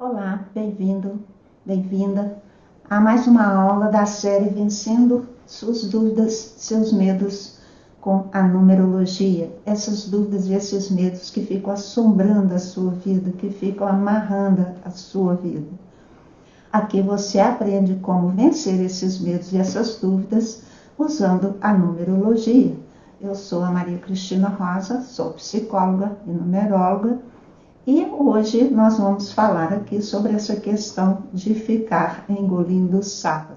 Olá, bem-vindo, bem-vinda a mais uma aula da série Vencendo Suas Dúvidas, Seus Medos com a Numerologia. Essas dúvidas e esses medos que ficam assombrando a sua vida, que ficam amarrando a sua vida. Aqui você aprende como vencer esses medos e essas dúvidas usando a numerologia. Eu sou a Maria Cristina Rosa, sou psicóloga e numeróloga. E hoje nós vamos falar aqui sobre essa questão de ficar engolindo sapo.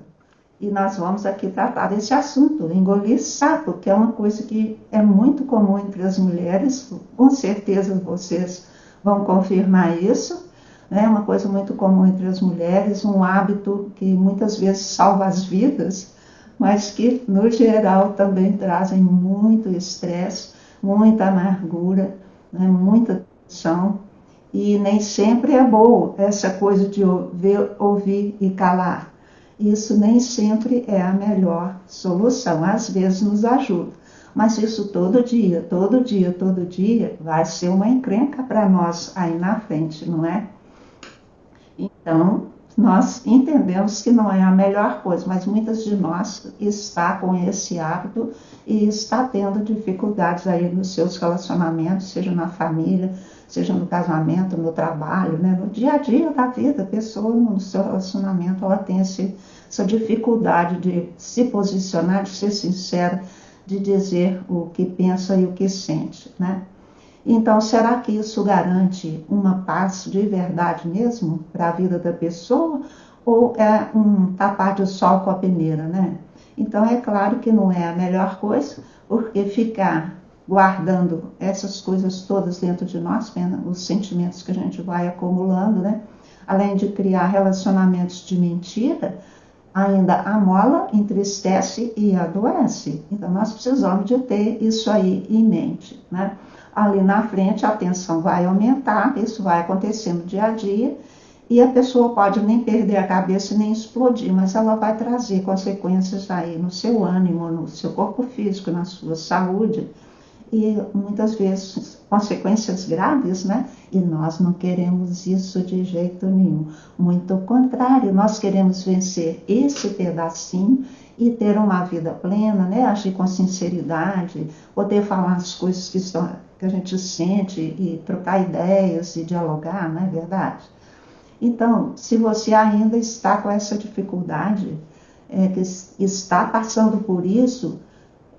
E nós vamos aqui tratar desse assunto, engolir sapo, que é uma coisa que é muito comum entre as mulheres, com certeza vocês vão confirmar isso, né? Uma coisa muito comum entre as mulheres, um hábito que muitas vezes salva as vidas, mas que no geral também trazem muito estresse, muita amargura, né? Muita tensão. E nem sempre é boa essa coisa de ouvir e calar. Isso nem sempre é a melhor solução. Às vezes nos ajuda. Mas isso todo dia vai ser uma encrenca para nós aí na frente, não é? Então, nós entendemos que não é a melhor coisa, mas muitas de nós está com esse hábito e está tendo dificuldades aí nos seus relacionamentos, seja na família, seja no casamento, no trabalho, né? No dia a dia da vida, a pessoa no seu relacionamento, ela tem essa dificuldade de se posicionar, de ser sincera, de dizer o que pensa e o que sente, né? Então, será que isso garante uma paz de verdade mesmo para a vida da pessoa? Ou é um tapar de sol com a peneira, né? Então, é claro que não é a melhor coisa, porque ficar guardando essas coisas todas dentro de nós, os sentimentos que a gente vai acumulando, né? Além de criar relacionamentos de mentira, ainda amola, entristece e adoece. Então, nós precisamos de ter isso aí em mente, né? Ali na frente a tensão vai aumentar, isso vai acontecer no dia a dia, e a pessoa pode nem perder a cabeça nem explodir, mas ela vai trazer consequências aí no seu ânimo, no seu corpo físico, na sua saúde, e muitas vezes consequências graves, né? E nós não queremos isso de jeito nenhum. Muito ao contrário, nós queremos vencer esse pedacinho e ter uma vida plena, né? Agir com sinceridade, poder falar as coisas que a gente sente e trocar ideias e dialogar, não é verdade? Então, se você ainda está com essa dificuldade, que está passando por isso,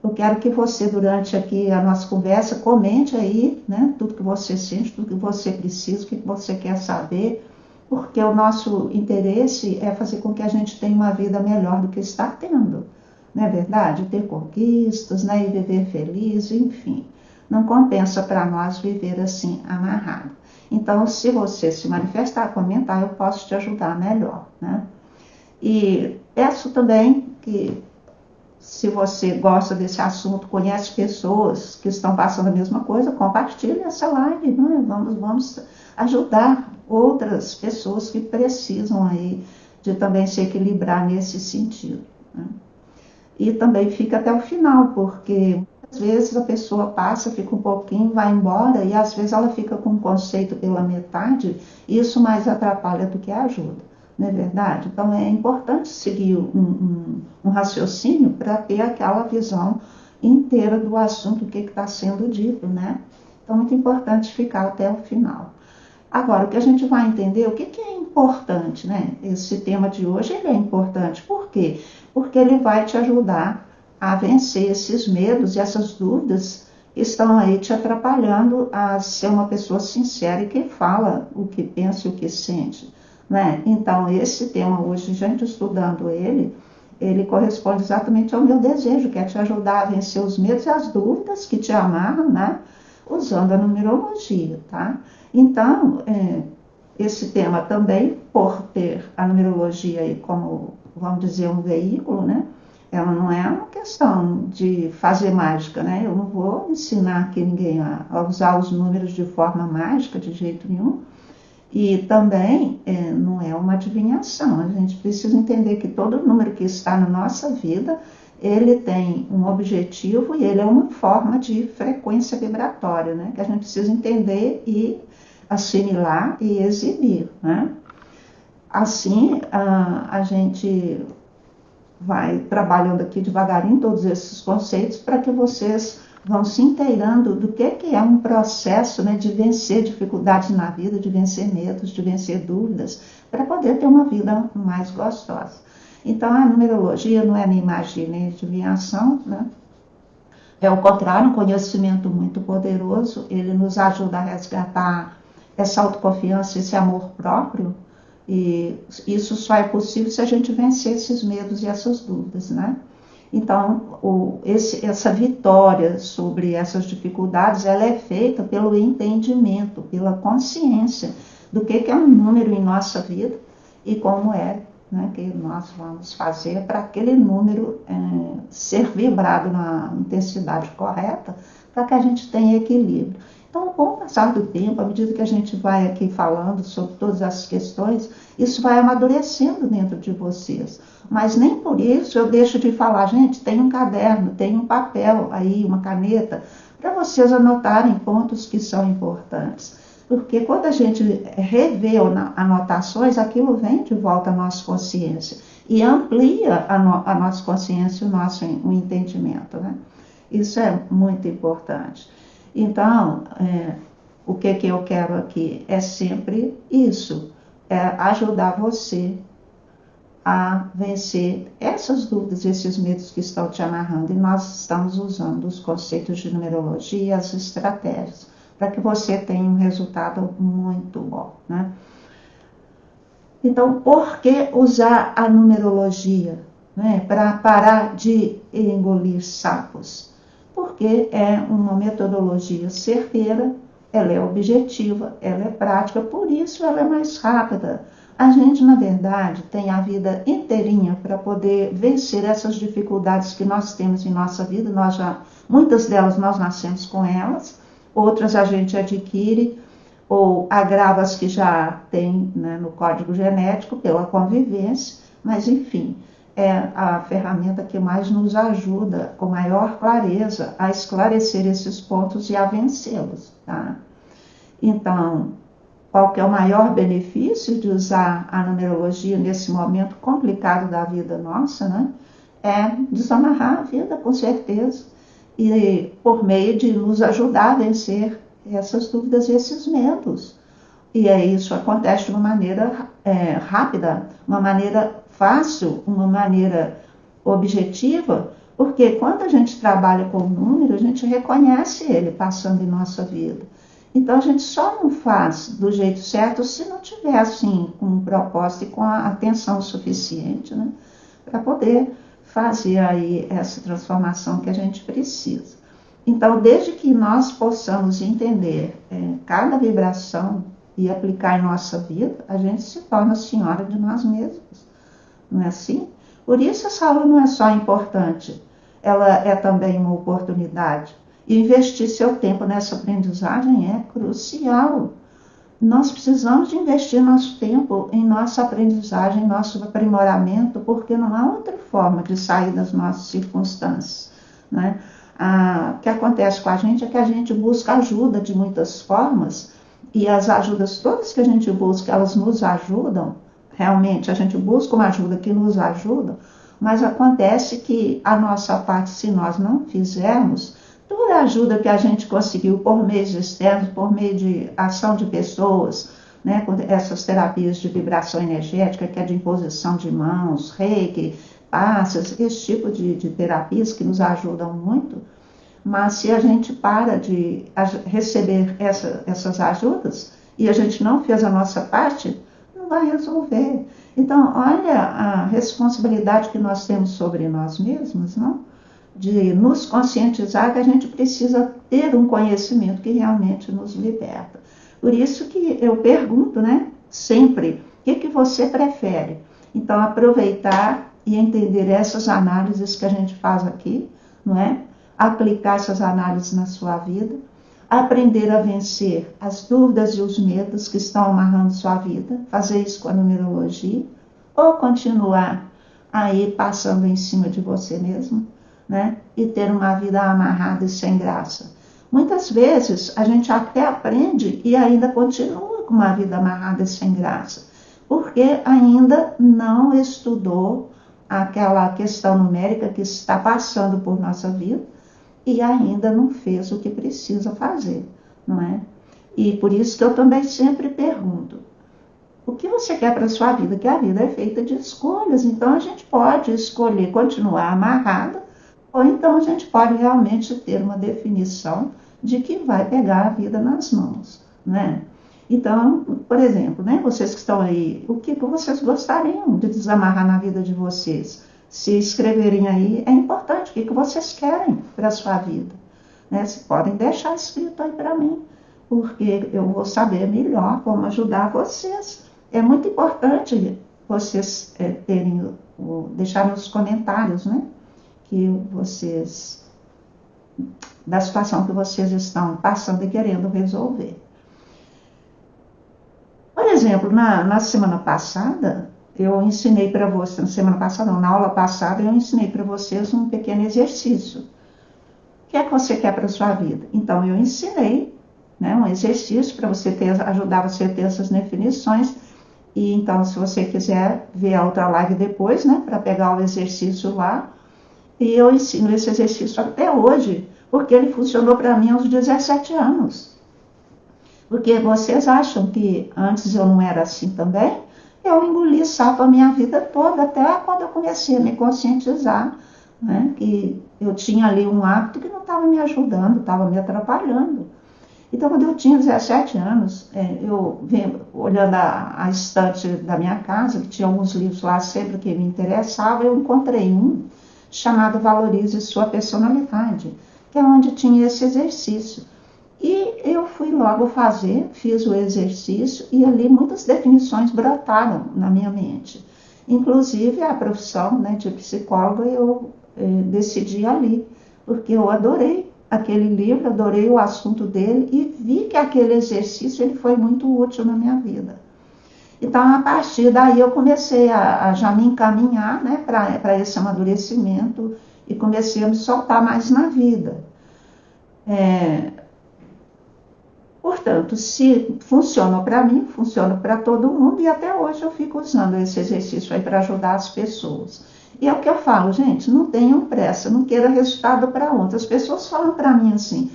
eu quero que você, durante aqui a nossa conversa, comente aí, né, tudo que você sente, tudo que você precisa, o que você quer saber, porque o nosso interesse é fazer com que a gente tenha uma vida melhor do que está tendo, não é verdade? Ter conquistas, né, e viver feliz, enfim. Não compensa para nós viver assim, amarrado. Então, se você se manifestar, comentar, eu posso te ajudar melhor, né? E peço também que, se você gosta desse assunto, conhece pessoas que estão passando a mesma coisa, compartilhe essa live, né? Vamos ajudar outras pessoas que precisam aí de também se equilibrar nesse sentido, né? E também fica até o final, porque às vezes a pessoa passa, fica um pouquinho, vai embora, e às vezes ela fica com um conceito pela metade, e isso mais atrapalha do que ajuda, não é verdade? Então é importante seguir um raciocínio para ter aquela visão inteira do assunto, o que está sendo dito, né? Então é muito importante ficar até o final. Agora, o que a gente vai entender, o que é importante, né? Esse tema de hoje, ele é importante. Por quê? Porque ele vai te ajudar a vencer esses medos e essas dúvidas que estão aí te atrapalhando a ser uma pessoa sincera e que fala o que pensa e o que sente, né? Então, esse tema hoje, gente estudando ele corresponde exatamente ao meu desejo, que é te ajudar a vencer os medos e as dúvidas que te amarram, né? Usando a numerologia, tá? Então, esse tema também, por ter a numerologia aí como, vamos dizer, um veículo, né? Ela não é uma questão de fazer mágica, né? Eu não vou ensinar aqui ninguém a usar os números de forma mágica, de jeito nenhum. E também não é uma adivinhação. A gente precisa entender que todo número que está na nossa vida, ele tem um objetivo e ele é uma forma de frequência vibratória, né? Que a gente precisa entender e assimilar e exibir, né? Assim, a gente vai trabalhando aqui devagarinho todos esses conceitos para que vocês vão se inteirando do que é um processo, né, de vencer dificuldades na vida, de vencer medos, de vencer dúvidas, para poder ter uma vida mais gostosa. Então, a numerologia não é nem magia nem adivinhação, né? É o contrário, um conhecimento muito poderoso. Ele nos ajuda a resgatar essa autoconfiança, esse amor próprio. E isso só é possível se a gente vencer esses medos e essas dúvidas, né? Então, essa vitória sobre essas dificuldades, ela é feita pelo entendimento, pela consciência do que é um número em nossa vida e como é, né, que nós vamos fazer para aquele número ser vibrado na intensidade correta, para que a gente tenha equilíbrio. Então, com o passar do tempo, à medida que a gente vai aqui falando sobre todas essas questões, isso vai amadurecendo dentro de vocês. Mas nem por isso eu deixo de falar, gente, tem um caderno, tem um papel aí, uma caneta, para vocês anotarem pontos que são importantes. Porque quando a gente revê anotações, aquilo vem de volta à nossa consciência e amplia a nossa consciência, o entendimento, né? Isso é muito importante. Então, o que eu quero aqui é sempre isso, é ajudar você a vencer essas dúvidas, esses medos que estão te amarrando. E nós estamos usando os conceitos de numerologia, as estratégias, para que você tenha um resultado muito bom, né? Então, por que usar a numerologia, né, para parar de engolir sapos? Porque é uma metodologia certeira, ela é objetiva, ela é prática, por isso ela é mais rápida. A gente, na verdade, tem a vida inteirinha para poder vencer essas dificuldades que nós temos em nossa vida. Muitas delas nós nascemos com elas, outras a gente adquire ou agrava as que já tem, né, no código genético pela convivência, mas enfim, é a ferramenta que mais nos ajuda com maior clareza a esclarecer esses pontos e a vencê-los, tá? Então, qual que é o maior benefício de usar a numerologia nesse momento complicado da vida nossa, né? É desamarrar a vida, com certeza, e por meio de nos ajudar a vencer essas dúvidas e esses medos. E isso acontece de uma maneira rápida, uma maneira fácil, uma maneira objetiva, porque quando a gente trabalha com o número, a gente reconhece ele passando em nossa vida. Então a gente só não faz do jeito certo se não tiver assim com um propósito e com a atenção suficiente, né, para poder fazer aí essa transformação que a gente precisa. Então, desde que nós possamos entender cada vibração e aplicar em nossa vida, a gente se torna senhora de nós mesmos. Não é assim? Por isso essa aula não é só importante, ela é também uma oportunidade. E investir seu tempo nessa aprendizagem é crucial. Nós precisamos de investir nosso tempo em nossa aprendizagem, nosso aprimoramento, porque não há outra forma de sair das nossas circunstâncias, né? O que acontece com a gente é que a gente busca ajuda de muitas formas, e as ajudas todas que a gente busca, elas nos ajudam, realmente a gente busca uma ajuda que nos ajuda, mas acontece que a nossa parte, se nós não fizermos, toda a ajuda que a gente conseguiu por meios externos, por meio de ação de pessoas, né, com essas terapias de vibração energética, que é de imposição de mãos, reiki, passes, esse tipo de terapias que nos ajudam muito, mas se a gente para de receber essas ajudas e a gente não fez a nossa parte, não vai resolver. Então, olha a responsabilidade que nós temos sobre nós mesmos, não? De nos conscientizar que a gente precisa ter um conhecimento que realmente nos liberta. Por isso que eu pergunto, né, sempre, o que você prefere? Então, aproveitar e entender essas análises que a gente faz aqui, não é? Aplicar essas análises na sua vida, aprender a vencer as dúvidas e os medos que estão amarrando sua vida, fazer isso com a numerologia, ou continuar aí passando em cima de você mesmo, né? E ter uma vida amarrada e sem graça. Muitas vezes a gente até aprende e ainda continua com uma vida amarrada e sem graça, porque ainda não estudou aquela questão numérica que está passando por nossa vida e ainda não fez o que precisa fazer, não é? E por isso que eu também sempre pergunto, o que você quer para a sua vida? Que a vida é feita de escolhas, então a gente pode escolher continuar amarrado, ou então a gente pode realmente ter uma definição de que vai pegar a vida nas mãos, né? Então, por exemplo, né, vocês que estão aí, o que vocês gostariam de desamarrar na vida de vocês? Se escreverem aí, é importante, o que vocês querem para a sua vida? Né? Vocês podem deixar escrito aí para mim, porque eu vou saber melhor como ajudar vocês. É muito importante vocês deixar nos comentários, né, que vocês, da situação que vocês estão passando e querendo resolver. Por exemplo, na semana passada, eu ensinei para vocês, na aula passada, eu ensinei para vocês um pequeno exercício. O que é que você quer para a sua vida? Então, eu ensinei, né, um exercício para ajudar você a ter essas definições. E então, se você quiser ver a outra live depois, né, para pegar o exercício lá, e eu ensino esse exercício até hoje, porque ele funcionou para mim aos 17 anos. Porque vocês acham que antes eu não era assim também? Eu engoli sapo a minha vida toda, até quando eu comecei a me conscientizar, né, que eu tinha ali um hábito que não estava me ajudando, estava me atrapalhando. Então, quando eu tinha 17 anos, eu olhando a estante da minha casa, que tinha alguns livros lá sempre que me interessavam, eu encontrei um chamado Valorize Sua Personalidade, que é onde tinha esse exercício. E eu fui logo fazer, fiz o exercício e ali muitas definições brotaram na minha mente. Inclusive a profissão, né, de psicóloga eu decidi ali, porque eu adorei aquele livro, adorei o assunto dele e vi que aquele exercício ele foi muito útil na minha vida. Então, a partir daí, eu comecei a já me encaminhar, né, para esse amadurecimento e comecei a me soltar mais na vida. Portanto, se funcionou para mim, funciona para todo mundo e até hoje eu fico usando esse exercício aí para ajudar as pessoas. E é o que eu falo, gente, não tenham pressa, não queira resultado para ontem. As pessoas falam para mim assim,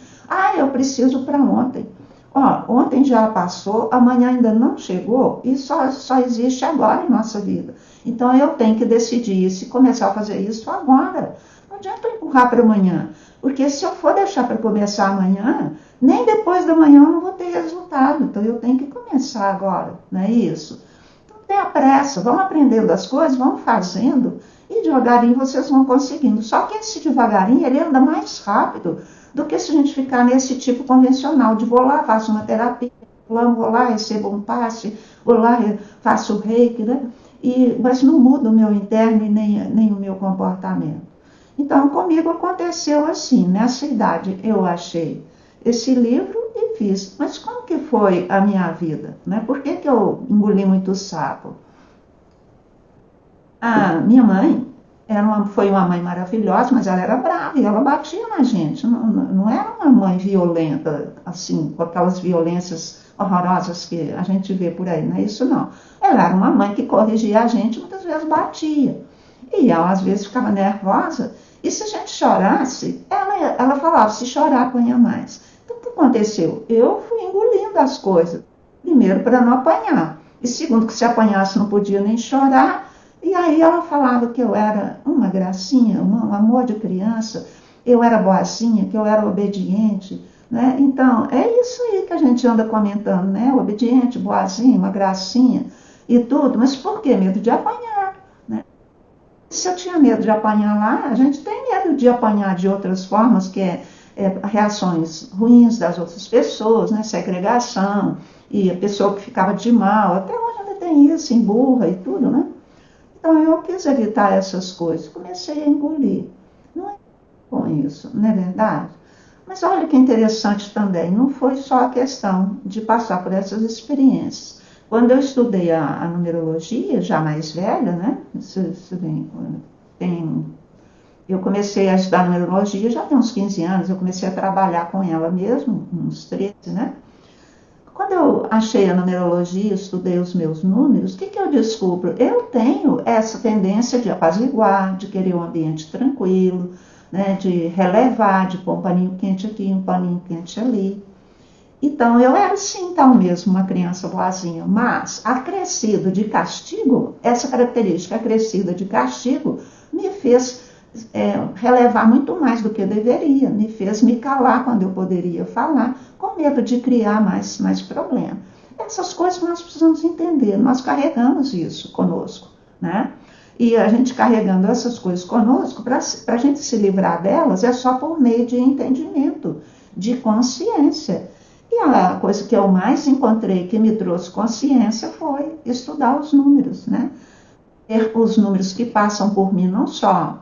eu preciso para ontem. Ontem já passou, amanhã ainda não chegou e só existe agora em nossa vida. Então eu tenho que decidir se começar a fazer isso agora. Não adianta empurrar para amanhã, porque se eu for deixar para começar amanhã, nem depois da manhã eu não vou ter resultado. Então eu tenho que começar agora, não é isso? Não tenha pressa, vamos aprendendo as coisas, vamos fazendo e devagarinho vocês vão conseguindo. Só que esse devagarinho ele anda mais rápido do que se a gente ficar nesse tipo convencional de vou lá, faço uma terapia, vou lá, recebo um passe, vou lá, faço o reiki, né? Mas não muda o meu interno e nem o meu comportamento. Então, comigo aconteceu assim, nessa idade eu achei esse livro e fiz. Mas como que foi a minha vida? Né? Por que eu engoli muito sapo? A minha mãe foi uma mãe maravilhosa, mas ela era brava e ela batia na gente. Não era uma mãe violenta, assim, com aquelas violências horrorosas que a gente vê por aí, não é isso não. Ela era uma mãe que corrigia a gente, muitas vezes batia. E ela às vezes ficava nervosa, e se a gente chorasse, ela falava, se chorar, apanha mais. Então o que aconteceu? Eu fui engolindo as coisas. Primeiro, para não apanhar. E segundo, que se apanhasse não podia nem chorar. E aí ela falava que eu era uma gracinha, um amor de criança, eu era boazinha, que eu era obediente, né? Então, é isso aí que a gente anda comentando, né? Obediente, boazinha, uma gracinha e tudo. Mas por que? Medo de apanhar, né? Se eu tinha medo de apanhar lá, a gente tem medo de apanhar de outras formas, que é reações ruins das outras pessoas, né? Segregação, e a pessoa que ficava de mal, até hoje ainda tem isso, emburra e tudo, né? Então eu quis evitar essas coisas, comecei a engolir. Não é bom isso, não é verdade? Mas olha que interessante também, não foi só a questão de passar por essas experiências. Quando eu estudei a numerologia, já mais velha, né? Eu comecei a estudar numerologia já tem uns 15 anos, eu comecei a trabalhar com ela mesmo, uns 13, né? Quando eu achei a numerologia, estudei os meus números, o que eu descubro? Eu tenho essa tendência de apaziguar, de querer um ambiente tranquilo, né, de relevar, de pôr um paninho quente aqui, um paninho quente ali. Então, eu era sim, tal mesmo, uma criança boazinha, mas acrescido de castigo, essa característica acrescida de castigo me fez relevar muito mais do que eu deveria, me fez me calar quando eu poderia falar, com medo de criar mais problema. Essas coisas nós precisamos entender, nós carregamos isso conosco, né? E a gente carregando essas coisas conosco, para a gente se livrar delas, é só por meio de entendimento, de consciência. E a coisa que eu mais encontrei que me trouxe consciência foi estudar os números, né? Ter os números que passam por mim, não só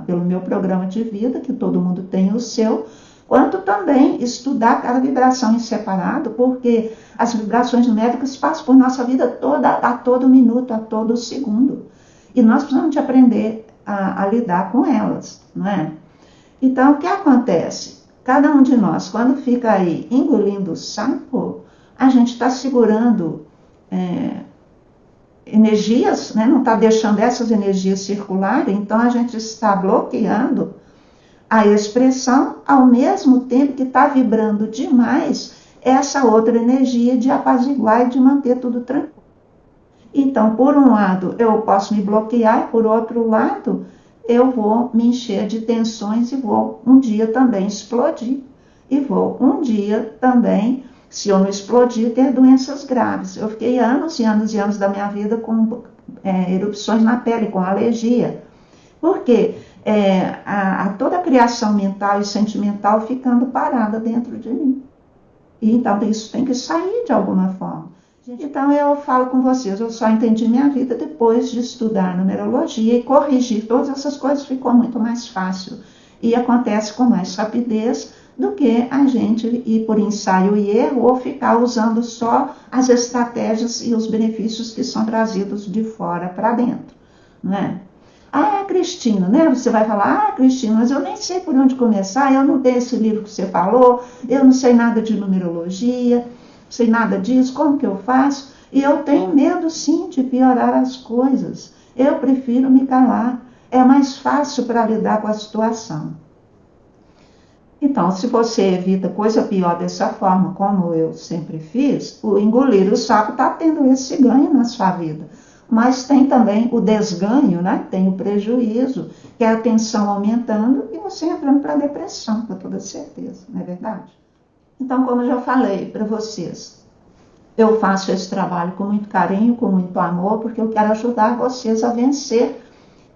pelo meu programa de vida, que todo mundo tem o seu, quanto também estudar cada vibração em separado, porque as vibrações numéricas passam por nossa vida toda, a todo minuto, a todo segundo. E nós precisamos de aprender a lidar com elas, não é? Então, o que acontece? Cada um de nós, quando fica aí engolindo o sapo, a gente está segurando energias, né? Não está deixando essas energias circularem, então a gente está bloqueando a expressão, ao mesmo tempo que está vibrando demais essa outra energia de apaziguar e de manter tudo tranquilo. Então, por um lado, eu posso me bloquear, e por outro lado, eu vou me encher de tensões e vou um dia também explodir. E vou um dia também, se eu não explodir, ter doenças graves. Eu fiquei anos e anos e anos da minha vida com erupções na pele, com alergia. Por quê? Toda a criação mental e sentimental ficando parada dentro de mim. E então isso tem que sair de alguma forma. Então eu falo com vocês, eu só entendi minha vida depois de estudar numerologia e corrigir todas essas coisas, ficou muito mais fácil. E acontece com mais rapidez do que a gente ir por ensaio e erro ou ficar usando só as estratégias e os benefícios que são trazidos de fora para dentro, não é? Ah, Cristina, né? Você vai falar, Cristina, mas eu nem sei por onde começar, eu não tenho esse livro que você falou, eu não sei nada de numerologia, sei nada disso, como que eu faço? E eu tenho medo, sim, de piorar as coisas. Eu prefiro me calar. É mais fácil para lidar com a situação. Então, se você evita coisa pior dessa forma, como eu sempre fiz, o engolir o sapo está tendo esse ganho na sua vida. Mas tem também o desganho, né? Tem o prejuízo, que é a tensão aumentando e você entrando para a depressão, com toda certeza, não é verdade? Então, como eu já falei para vocês, eu faço esse trabalho com muito carinho, com muito amor, porque eu quero ajudar vocês a vencer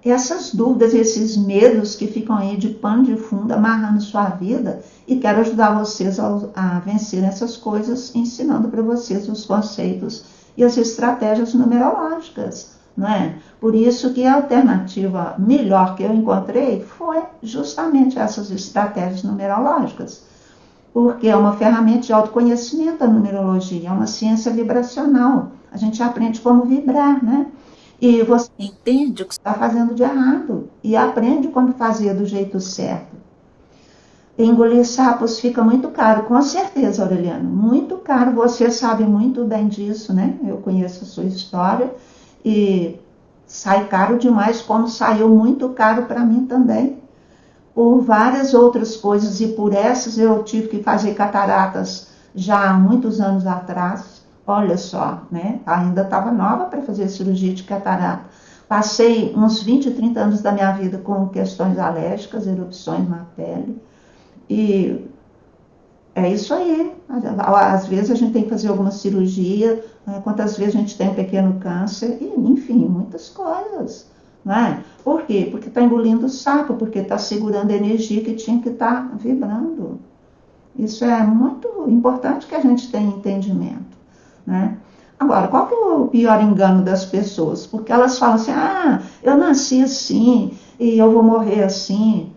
essas dúvidas, esses medos que ficam aí de pano de fundo, amarrando sua vida, e quero ajudar vocês a vencer essas coisas, ensinando para vocês os conceitos e as estratégias numerológicas, não é? Por isso que a alternativa melhor que eu encontrei foi justamente essas estratégias numerológicas. Porque é uma ferramenta de autoconhecimento a numerologia, é uma ciência vibracional. A gente aprende como vibrar, né? E você entende o que você está fazendo de errado e aprende como fazer do jeito certo. Engolir sapos fica muito caro, com certeza, Aureliano, muito caro. Você sabe muito bem disso, né? Eu conheço a sua história e sai caro demais, como saiu muito caro para mim também. Por várias outras coisas, e por essas eu tive que fazer cataratas já há muitos anos atrás. Olha só, né? Ainda estava nova para fazer cirurgia de catarata. Passei uns 20, 30 anos da minha vida com questões alérgicas, erupções na pele. E é isso aí. Às vezes a gente tem que fazer alguma cirurgia, quantas vezes a gente tem um pequeno câncer, e, enfim, muitas coisas. Não é? Por quê? Porque está engolindo o sapo, porque está segurando a energia que tinha que estar vibrando. Isso é muito importante que a gente tenha entendimento, né? Agora, qual que é o pior engano das pessoas? Porque elas falam assim, eu nasci assim e eu vou morrer assim.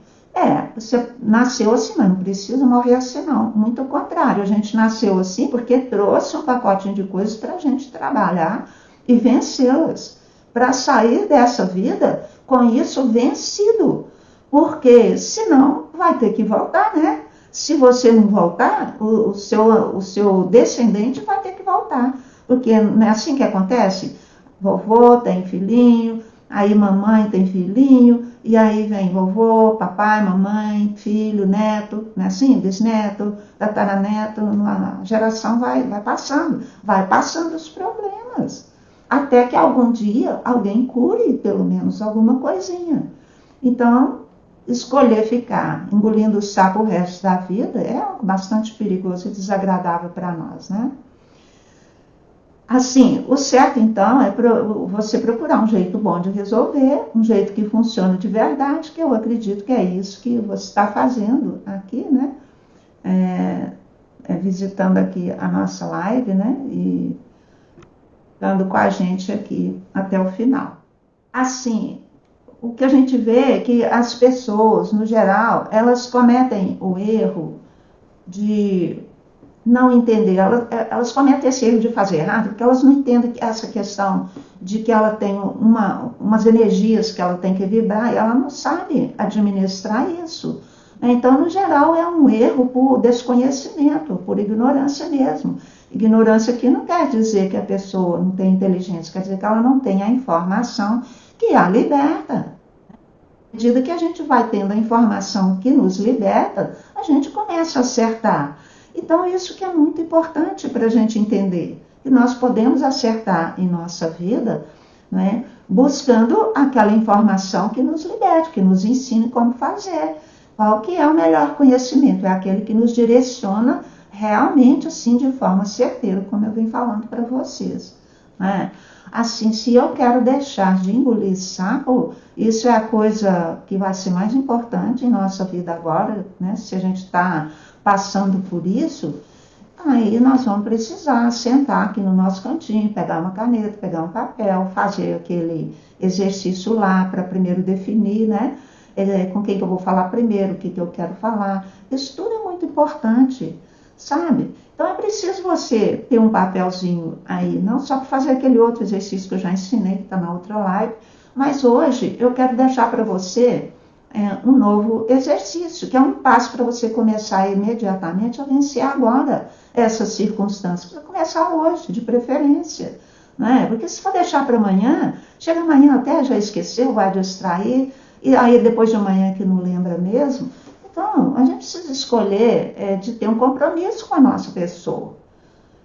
Você nasceu assim, mas não precisa morrer assim não. Muito ao contrário, a gente nasceu assim porque trouxe um pacotinho de coisas para a gente trabalhar e vencê-las. Para sair dessa vida com isso vencido. Porque senão vai ter que voltar, né? Se você não voltar, o seu descendente vai ter que voltar. Porque não é assim que acontece? Vovô tem filhinho, aí mamãe tem filhinho, e aí vem vovô, papai, mamãe, filho, neto, não é assim? Bisneto, tataraneto, a geração vai passando os problemas. Até que algum dia alguém cure pelo menos alguma coisinha. Então, escolher ficar engolindo o sapo o resto da vida é bastante perigoso e desagradável para nós, né? Assim, o certo então é você procurar um jeito bom de resolver, um jeito que funcione de verdade, que eu acredito que é isso que você está fazendo aqui, né? Visitando aqui a nossa live, né? E estando com a gente aqui até o final. Assim, o que a gente vê é que as pessoas, no geral, elas cometem o erro de não entender, elas cometem esse erro de fazer errado, porque elas não entendem essa questão de que ela tem umas energias que ela tem que vibrar e ela não sabe administrar isso. Então, no geral, é um erro por desconhecimento, por ignorância mesmo. Ignorância aqui não quer dizer que a pessoa não tem inteligência, quer dizer que ela não tem a informação que a liberta. À medida que a gente vai tendo a informação que nos liberta, a gente começa a acertar. Então, isso que é muito importante para a gente entender, que nós podemos acertar em nossa vida, né, buscando aquela informação que nos liberte, que nos ensine como fazer. Qual que é o melhor conhecimento? É aquele que nos direciona realmente assim de forma certeira, como eu venho falando para vocês. Né? Assim, se eu quero deixar de engolir sapo, isso é a coisa que vai ser mais importante em nossa vida agora, né? Se a gente está passando por isso, aí nós vamos precisar sentar aqui no nosso cantinho, pegar uma caneta, pegar um papel, fazer aquele exercício lá para primeiro definir, né? Com quem que eu vou falar primeiro, o que eu quero falar. Isso tudo é muito importante, sabe? Então é preciso você ter um papelzinho aí, não só para fazer aquele outro exercício que eu já ensinei, que está na outra live, mas hoje eu quero deixar para você um novo exercício, que é um passo para você começar imediatamente a vencer agora essas circunstâncias. Para começar hoje, de preferência. Né? Porque se for deixar para amanhã, chega amanhã até já esqueceu, vai distrair, e aí depois de amanhã que não lembra mesmo. Então, a gente precisa escolher de ter um compromisso com a nossa pessoa.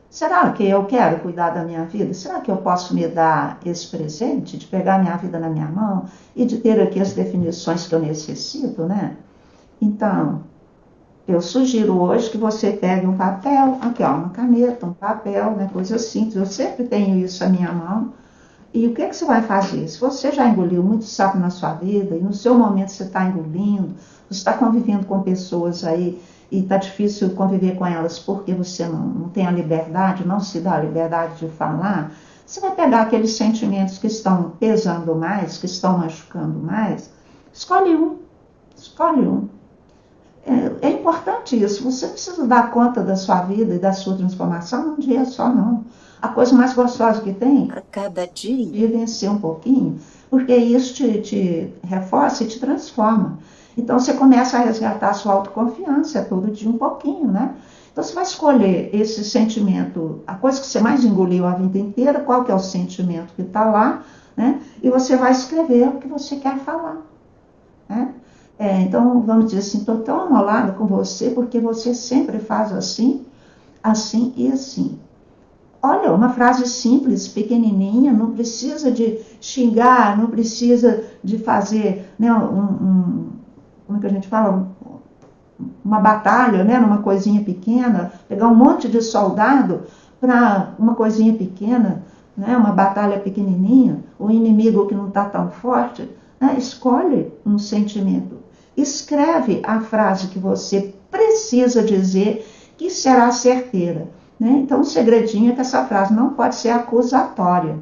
Será que eu quero cuidar da minha vida? Será que eu posso me dar esse presente de pegar minha vida na minha mão e de ter aqui as definições que eu necessito, né? Então, eu sugiro hoje que você pegue um papel, aqui ó, uma caneta, um papel, né, coisa simples. Eu sempre tenho isso à minha mão. E o que você vai fazer? Se você já engoliu muito sapo na sua vida e no seu momento você está engolindo, você está convivendo com pessoas aí e está difícil conviver com elas porque você não tem a liberdade, não se dá a liberdade de falar, você vai pegar aqueles sentimentos que estão pesando mais, que estão machucando mais, escolhe um. É importante isso, você precisa dar conta da sua vida e da sua transformação num dia só, não. A coisa mais gostosa que tem, a cada dia, vencer um pouquinho, porque isso te reforça e te transforma. Então, você começa a resgatar a sua autoconfiança todo dia um pouquinho, né? Então, você vai escolher esse sentimento, a coisa que você mais engoliu a vida inteira, qual que é o sentimento que está lá, né? E você vai escrever o que você quer falar, né? Então, vamos dizer assim, estou tão amolada com você, porque você sempre faz assim, assim e assim. Olha, uma frase simples, pequenininha, não precisa de xingar, não precisa de fazer, né, como é que a gente fala? Uma batalha, né, numa coisinha pequena, pegar um monte de soldado para uma coisinha pequena, né, uma batalha pequenininha, o inimigo que não está tão forte, né, escolhe um sentimento, escreve a frase que você precisa dizer que será certeira. Né? Então, o segredinho é que essa frase não pode ser acusatória.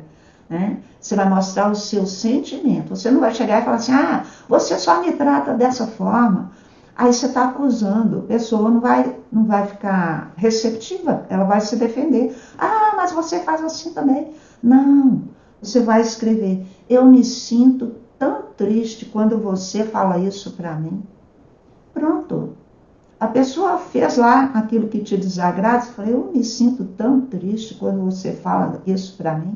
Né? Você vai mostrar o seu sentimento. Você não vai chegar e falar assim, você só me trata dessa forma. Aí você está acusando. A pessoa não vai ficar receptiva, ela vai se defender. Mas você faz assim também. Não, você vai escrever, eu me sinto tão triste quando você fala isso para mim. Pronto. A pessoa fez lá aquilo que te desagrada, eu falei, eu me sinto tão triste quando você fala isso para mim.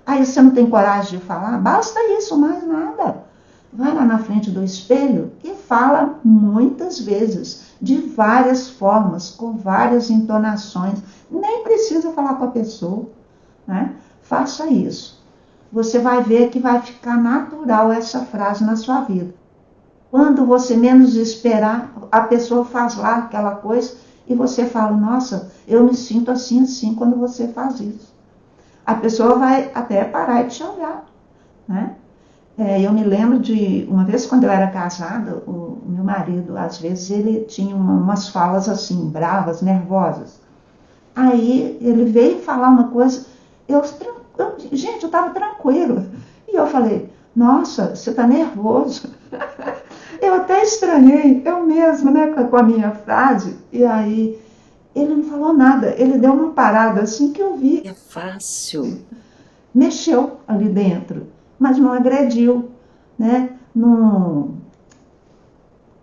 Aí você não tem coragem de falar? Basta isso, mais nada. Vai lá na frente do espelho e fala muitas vezes, de várias formas, com várias entonações. Nem precisa falar com a pessoa, né? Faça isso. Você vai ver que vai ficar natural essa frase na sua vida. Quando você menos esperar, a pessoa faz lá aquela coisa e você fala, nossa, eu me sinto assim, assim, quando você faz isso. A pessoa vai até parar de te olhar, né? Eu me lembro de uma vez quando eu era casada, o meu marido, às vezes, ele tinha umas falas assim, bravas, nervosas. Aí ele veio falar uma coisa, gente, eu estava tranquilo. E eu falei, nossa, você está nervoso. Eu até estranhei, eu mesma, né, com a minha frase. E aí ele não falou nada, ele deu uma parada assim que eu vi. É fácil. Mexeu ali dentro, mas não agrediu, né? Não,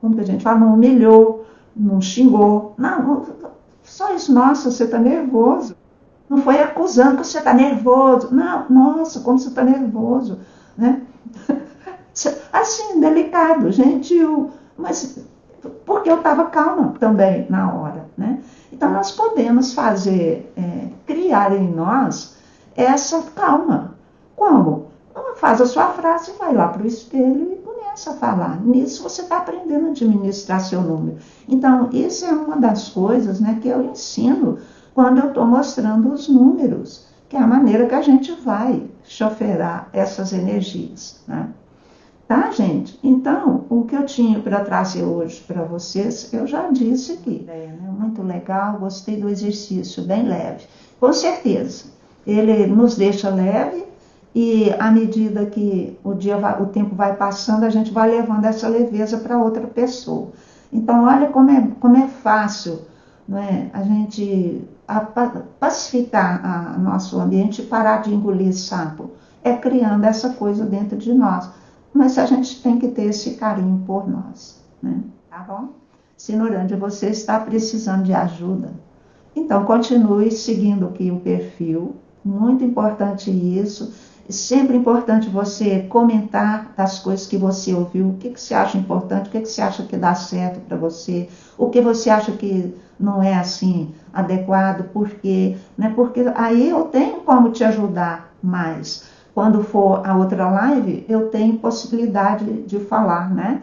como que a gente fala, não humilhou, não xingou, não, só isso, nossa, você está nervoso. Não foi acusando que você está nervoso, não, nossa, como você está nervoso, né? Assim, delicado, gentil, mas porque eu estava calma também na hora, né? Então nós podemos fazer, criar em nós essa calma. Como? Faz a sua frase, vai lá para o espelho e começa a falar. Nisso você está aprendendo a administrar seu número. Então, isso é uma das coisas, né, que eu ensino quando eu estou mostrando os números, que é a maneira que a gente vai choferar essas energias, né? Tá, gente? Então, o que eu tinha para trazer hoje para vocês, eu já disse aqui. Muito legal, gostei do exercício, bem leve. Com certeza, ele nos deixa leve e à medida que o tempo vai passando, a gente vai levando essa leveza para outra pessoa. Então, olha como é fácil, não é? A gente pacificar nosso ambiente e parar de engolir sapo. É criando essa coisa dentro de nós. Mas a gente tem que ter esse carinho por nós, né? Tá bom? Se Norândia, você está precisando de ajuda, então continue seguindo aqui o perfil. Muito importante isso. Sempre importante você comentar das coisas que você ouviu, o que você acha importante, o que você acha que dá certo para você, o que você acha que não é assim adequado, por quê, né? Porque aí eu tenho como te ajudar mais. Quando for a outra live, eu tenho possibilidade de falar, né,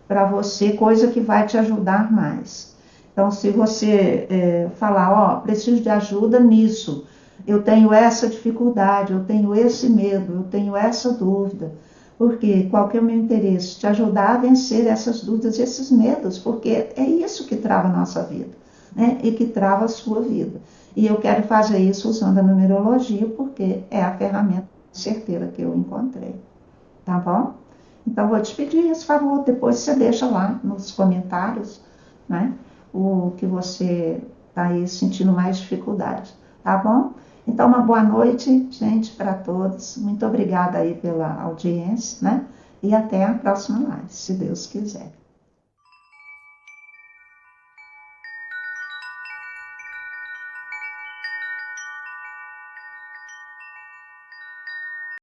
para você, coisa que vai te ajudar mais. Então, se você falar, ó, preciso de ajuda nisso, eu tenho essa dificuldade, eu tenho esse medo, eu tenho essa dúvida, porque qual que é o meu interesse? Te ajudar a vencer essas dúvidas e esses medos, porque é isso que trava a nossa vida, né, e que trava a sua vida. E eu quero fazer isso usando a numerologia, porque é a ferramenta certeira que eu encontrei, tá bom? Então vou te pedir esse favor, depois você deixa lá nos comentários, né, o que você está aí sentindo mais dificuldade, tá bom? Então uma boa noite, gente, para todos, muito obrigada aí pela audiência, né, e até a próxima live, se Deus quiser.